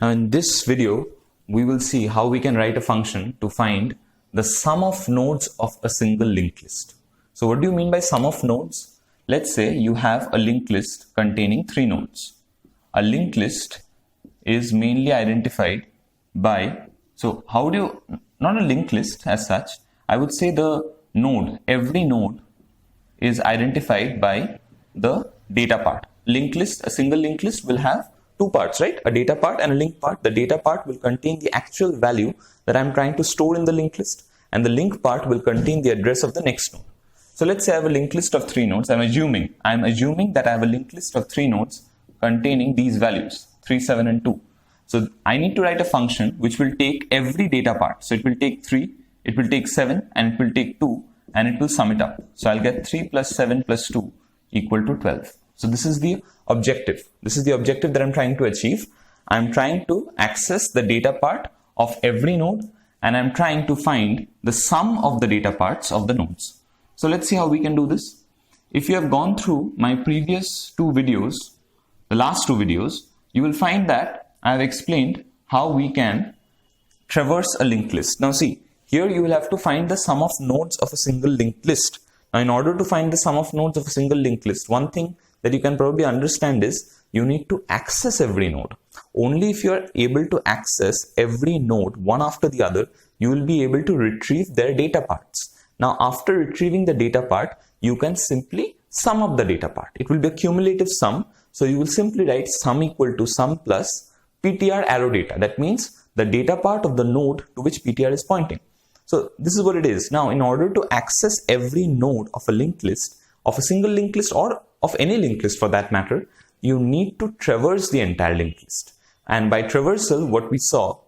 Now in this video, we will see how we can write a function to find the sum of nodes of a single linked list. So what do you mean by sum of nodes? Let's say you have a linked list containing 3 nodes. A linked list is mainly identified by, so how do you, not a linked list as such, I would say the node, every node is identified by the data part. Linked list, a single linked list will have 2 parts, right? A data part and a link part. The data part will contain the actual value that I'm trying to store in the linked list, and the link part will contain the address of the next node. So let's say I have a linked list of 3 nodes. I'm assuming that I have a linked list of 3 nodes containing these values, 3, 7, and 2. So I need to write a function which will take every data part. So it will take 3, it will take 7, and it will take 2, and it will sum it up. So I'll get 3 plus 7 plus 2 equal to 12. So this is the objective. This is the objective that I'm trying to achieve. I'm trying to access the data part of every node, and I'm trying to find the sum of the data parts of the nodes. So let's see how we can do this. If you have gone through my previous 2 videos, the last 2 videos, you will find that I have explained how we can traverse a linked list. Now see, here you will have to find the sum of nodes of a single linked list. Now in order to find the sum of nodes of a single linked list, one thing that you can probably understand is you need to access every node. Only if you are able to access every node one after the other, you will be able to retrieve their data parts. Now after retrieving the data part, you can simply sum up the data part. It will be a cumulative sum. So you will simply write sum equal to sum plus PTR arrow data. That means the data part of the node to which PTR is pointing. So this is what it is. Now in order to access every node of a linked list, of a single linked list or of any linked list for that matter, you need to traverse the entire linked list. And by traversal, what we saw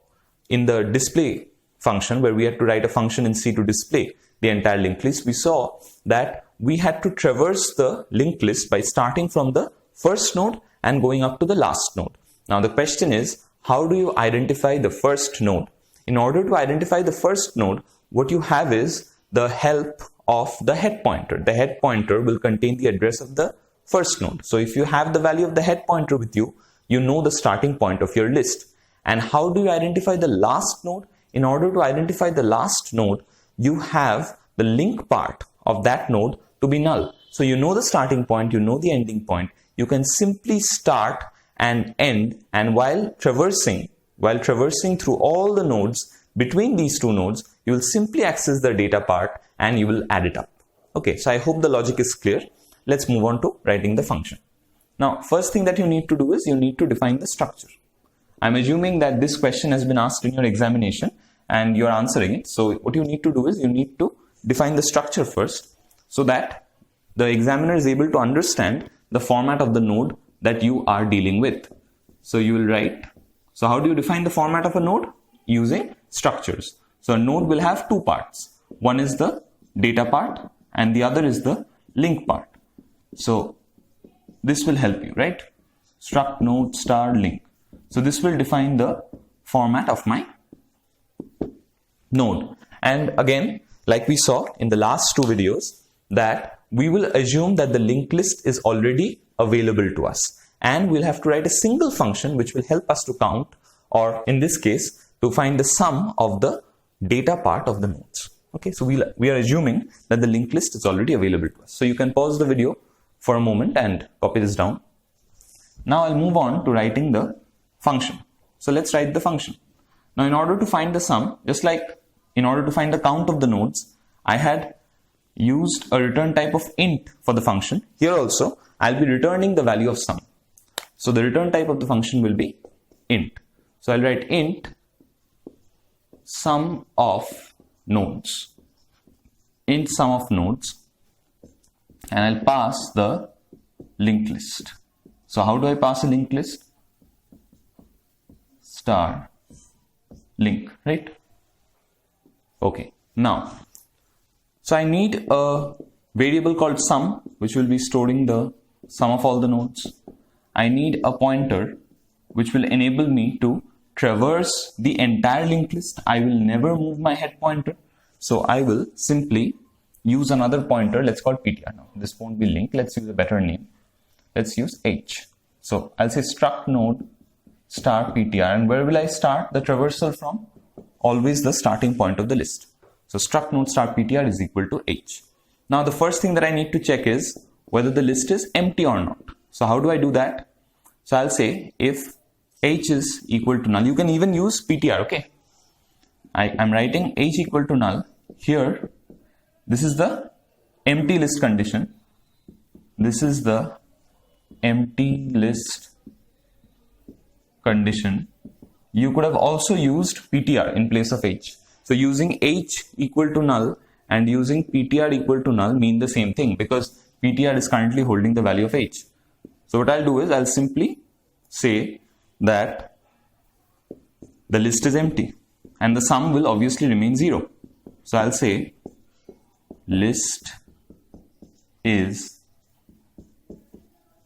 in the display function, where we had to write a function in C to display the entire linked list, we saw that we had to traverse the linked list by starting from the first node and going up to the last node. Now the question is, how do you identify the first node? In order to identify the first node, what you have is the help of the head pointer. The head pointer will contain the address of the first node. So if you have the value of the head pointer with you, you know the starting point of your list. And how do you identify the last node? In order to identify the last node, you have the link part of that node to be null. So you know the starting point, you know the ending point. You can simply start and end, and while traversing through all the nodes between these 2 nodes, you will simply access the data part and you will add it up. Okay, so I hope the logic is clear. Let's move on to writing the function. Now, first thing that you need to do is you need to define the structure. I'm assuming that this question has been asked in your examination and you're answering it. So what you need to do is you need to define the structure first so that the examiner is able to understand the format of the node that you are dealing with. So you will write, so how do you define the format of a node? Using structures. So a node will have 2 parts. One is the data part and the other is the link part. So this will help you, right? Struct node star link. So this will define the format of my node. And again, like we saw in the last 2 videos, that we will assume that the linked list is already available to us. And we'll have to write a single function which will help us to count, or in this case, to find the sum of the data part of the nodes. Okay, so we are assuming that the linked list is already available to us. So you can pause the video for a moment and copy this down. Now I'll move on to writing the function. So let's write the function. Now in order to find the sum, just like in order to find the count of the nodes, I had used a return type of int for the function. Here also, I'll be returning the value of sum. So the return type of the function will be int. So I'll write int sum of nodes. Int sum of nodes. And I'll pass the linked list. So how do I pass a linked list? Star link, right? Okay, now, so I need a variable called sum, which will be storing the sum of all the nodes. I need a pointer, which will enable me to traverse the entire linked list. I will never move my head pointer. So I will simply use another pointer. Let's call PTR now. This won't be linked. Let's use a better name. Let's use H. So I'll say struct node start PTR. And where will I start the traversal from? Always the starting point of the list. So struct node start PTR is equal to H. Now the first thing that I need to check is whether the list is empty or not. So how do I do that? So I'll say if H is equal to null, you can even use PTR, okay? I'm writing H equal to null. Here, this is the empty list condition. This is the empty list condition. You could have also used PTR in place of H. So using H equal to null and using PTR equal to null mean the same thing because PTR is currently holding the value of H. So what I'll do is I'll simply say that the list is empty and the sum will obviously remain 0. So I'll say list is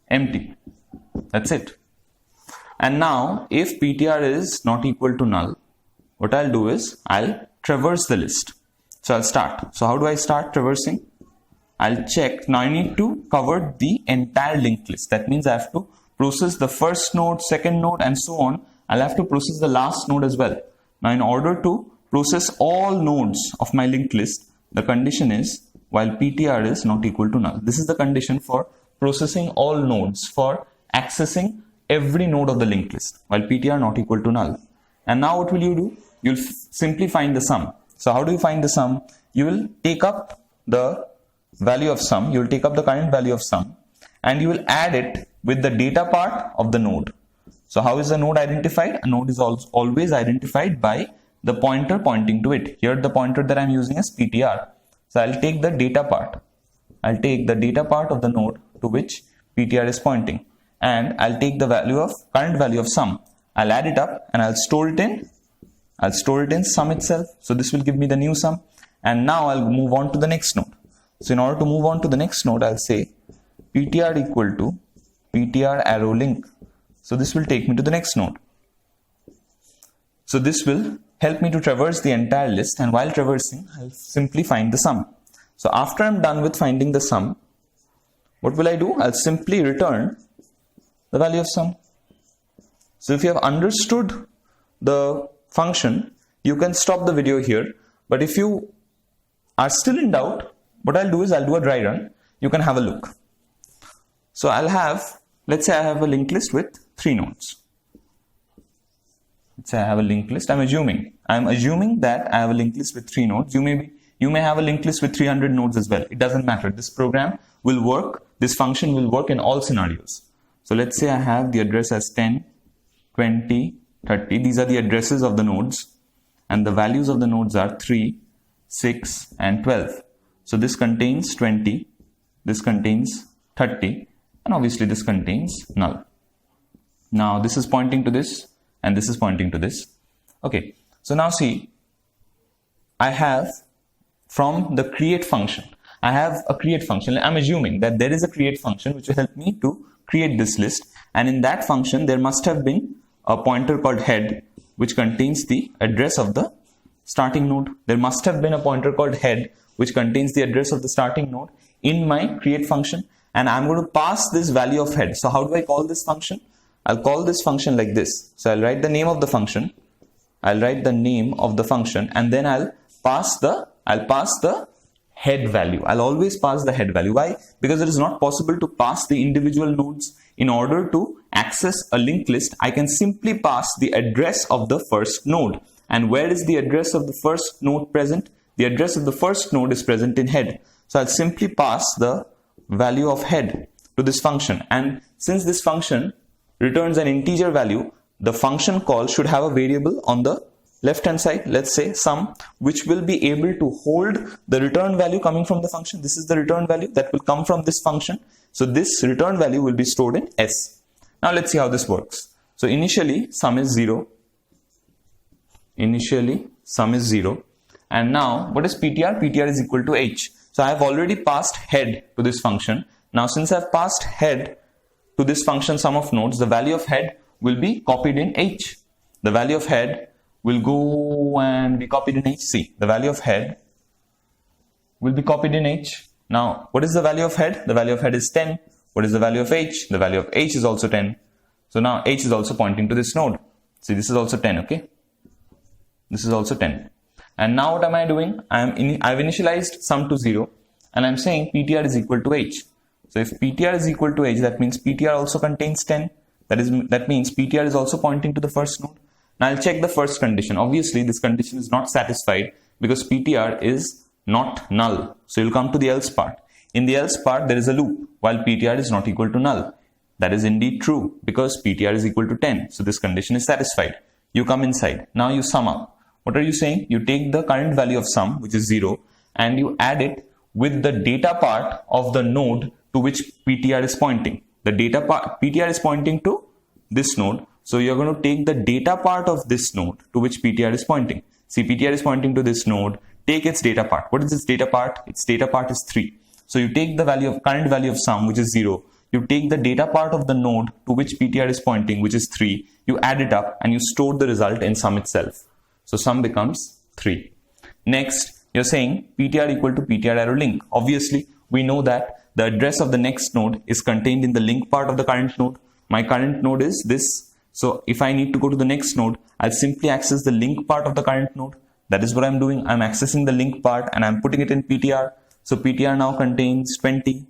empty. That's it. And now if PTR is not equal to null, what I'll do is I'll traverse the list. So I'll start. So how do I start traversing? I'll check. Now I need to cover the entire linked list. That means I have to process the first node, second node, and so on. I'll have to process the last node as well. Now in order to process all nodes of my linked list, the condition is while PTR is not equal to null. This is the condition for processing all nodes, for accessing every node of the linked list while PTR not equal to null. And now what will you do? You'll simply find the sum. So how do you find the sum? You will take up the value of sum, you will take up the current value of sum and you will add it with the data part of the node. So how is the node identified? A node is always identified by the pointer pointing to it. Here the pointer that I'm using is PTR. So I'll take the data part. I'll take the data part of the node to which PTR is pointing and I'll take the current value of sum. I'll add it up and I'll store it in sum itself. So this will give me the new sum and now I'll move on to the next node. So in order to move on to the next node, I'll say PTR equal to PTR arrow link. So this will take me to the next node. So this will help me to traverse the entire list and while traversing, I'll simply find the sum. So after I'm done with finding the sum, what will I do? I'll simply return the value of sum. So if you have understood the function, you can stop the video here. But if you are still in doubt, what I'll do is I'll do a dry run. You can have a look. So let's say I have a linked list with 3 nodes. Let's say I have a linked list. I'm assuming that I have a linked list with 3 nodes. You may have a linked list with 300 nodes as well. It doesn't matter. This program will work. This function will work in all scenarios. So let's say I have the address as 10, 20, 30. These are the addresses of the nodes. And the values of the nodes are 3, 6, and 12. So this contains 20, this contains 30, and obviously this contains null. Now this is pointing to this, and this is pointing to this. Okay, so now see, I have from the create function, I have a create function. I'm assuming that there is a create function which will help me to create this list. And in that function, there must have been a pointer called head, which contains the address of the starting node. There must have been a pointer called head, which contains the address of the starting node in my create function. And I'm going to pass this value of head. So how do I call this function? I'll call this function like this. So I'll write the name of the function. And then I'll pass the head value. I'll always pass the head value. Why? Because it is not possible to pass the individual nodes. In order to access a linked list, I can simply pass the address of the first node. And where is the address of the first node present? The address of the first node is present in head. So I'll simply pass the value of head to this function. And since this function returns an integer value, the function call should have a variable on the left hand side, let's say sum, which will be able to hold the return value coming from the function. This is the return value that will come from this function. So this return value will be stored in S. Now let's see how this works. So initially sum is 0. And now what is PTR? PTR is equal to H. So I have already passed head to this function. Now since I have passed head to this function sum of nodes, the value of head will be copied in H. The value of head will go and be copied in H. See, the value of head will be copied in H. Now, what is the value of head? The value of head is 10. What is the value of H? The value of H is also 10. So now H is also pointing to this node. See, this is also 10, okay? This is also 10. And now what am I doing? I've initialized sum to 0 and I'm saying PTR is equal to H. So if PTR is equal to H, that means PTR also contains 10. That means PTR is also pointing to the first node. Now I'll check the first condition. Obviously, this condition is not satisfied because PTR is not null. So you'll come to the else part. In the else part, there is a loop while PTR is not equal to null. That is indeed true because PTR is equal to 10. So this condition is satisfied. You come inside. Now you sum up. What are you saying? You take the current value of sum, which is 0, and you add it with the data part of the node to which PTR is pointing. The data part, PTR is pointing to this node. So you're going to take the data part of this node to which PTR is pointing. See, PTR is pointing to this node. Take its data part. What is its data part? Its data part is 3. So you take the current value of sum, which is 0. You take the data part of the node to which PTR is pointing, which is 3. You add it up and you store the result in sum itself. So sum becomes 3. Next, you're saying PTR equal to PTR arrow link. Obviously, we know that the address of the next node is contained in the link part of the current node. My current node is this. So if I need to go to the next node, I'll simply access the link part of the current node. That is what I'm doing. I'm accessing the link part and I'm putting it in PTR. So PTR now contains 20.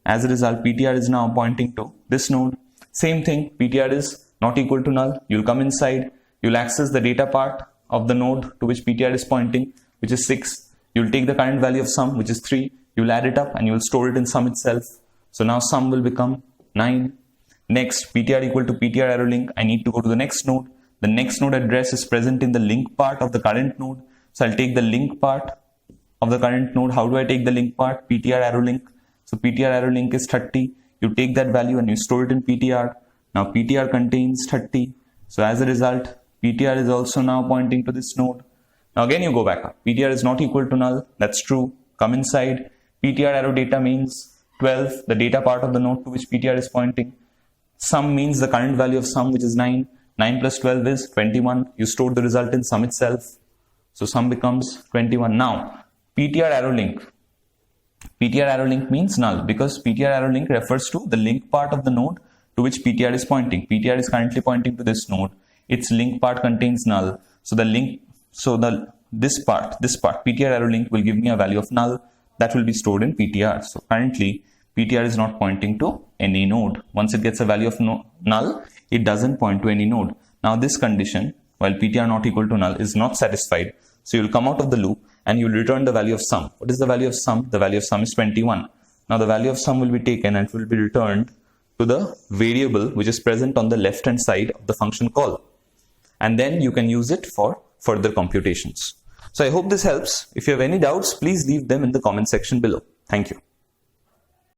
As a result, PTR is now pointing to this node. Same thing, PTR is not equal to null. You'll come inside. You'll access the data part of the node to which PTR is pointing, which is 6. You'll take the current value of sum, which is 3. You'll add it up and you'll store it in sum itself. So now sum will become 9. Next, PTR equal to PTR arrow link. I need to go to the next node. The next node address is present in the link part of the current node. So I'll take the link part of the current node. How do I take the link part? PTR arrow link. So PTR arrow link is 30. You take that value and you store it in PTR. Now PTR contains 30. So as a result, PTR is also now pointing to this node. Now again you go back up. PTR is not equal to null. That's true. Come inside. PTR arrow data means 12, the data part of the node to which PTR is pointing. Sum means the current value of sum, which is 9. 9 plus 12 is 21. You store the result in sum itself. So sum becomes 21. Now, PTR arrow link. PTR arrow link means null because PTR arrow link refers to the link part of the node to which PTR is pointing. PTR is currently pointing to this node. Its link part contains null. So this part, PTR arrow link will give me a value of null that will be stored in PTR. So currently, PTR is not pointing to any node. Once it gets a value of null, it doesn't point to any node. Now this condition, while PTR not equal to null, is not satisfied. So you'll come out of the loop and you'll return the value of sum. What is the value of sum? The value of sum is 21. Now the value of sum will be taken and will be returned to the variable which is present on the left hand side of the function call. And then you can use it for further computations. So I hope this helps. If you have any doubts, please leave them in the comment section below. Thank you.